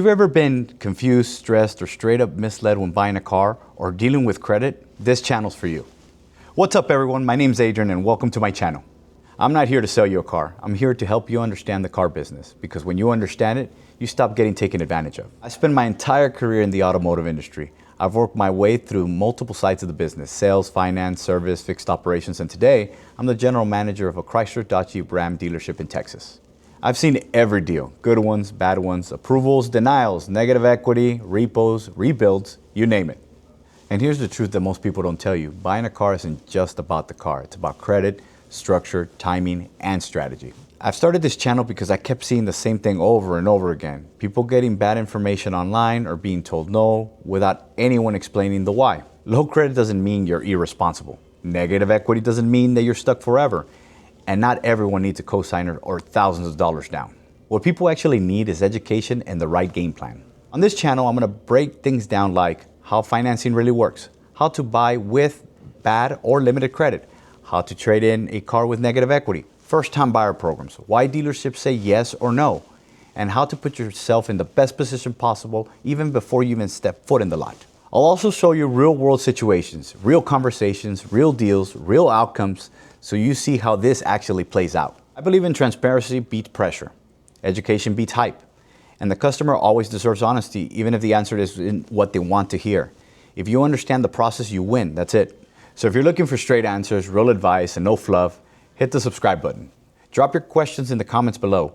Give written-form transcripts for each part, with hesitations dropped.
If you've ever been confused, stressed, or straight up misled when buying a car or dealing with credit, this channel's for you. What's up everyone, my name's Adrian and welcome to my channel. I'm not here to sell you a car, I'm here to help you understand the car business, because when you understand it, you stop getting taken advantage of. I spent my entire career in the automotive industry. I've worked my way through multiple sides of the business: sales, finance, service, fixed operations, and today, I'm the general manager of a Chrysler Dodge Ram dealership in Texas. I've seen every deal, good ones, bad ones, approvals, denials, negative equity, repos, rebuilds, you name it. And here's the truth that most people don't tell you. Buying a car isn't just about the car. It's about credit, structure, timing, and strategy. I've started this channel because I kept seeing the same thing over and over again. People getting bad information online or being told no without anyone explaining the why. Low credit doesn't mean you're irresponsible. Negative equity doesn't mean that you're stuck forever. And not everyone needs a cosigner or thousands of dollars down. What people actually need is education and the right game plan. On this channel, I'm going to break things down like how financing really works, how to buy with bad or limited credit, how to trade in a car with negative equity, first-time buyer programs, why dealerships say yes or no, and how to put yourself in the best position possible even before you even step foot in the lot. I'll also show you real-world situations, real conversations, real deals, real outcomes, so you see how this actually plays out. I believe in transparency beats pressure, education beats hype, and the customer always deserves honesty, even if the answer isn't what they want to hear. If you understand the process, you win, that's it. So if you're looking for straight answers, real advice, and no fluff, hit the subscribe button. Drop your questions in the comments below.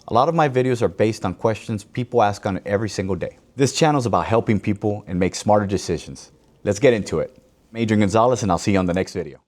A lot of my videos are based on questions people ask on every single day. This channel is about helping people and make smarter decisions. Let's get into it. I'm Adrian Gonzalez, and I'll see you on the next video.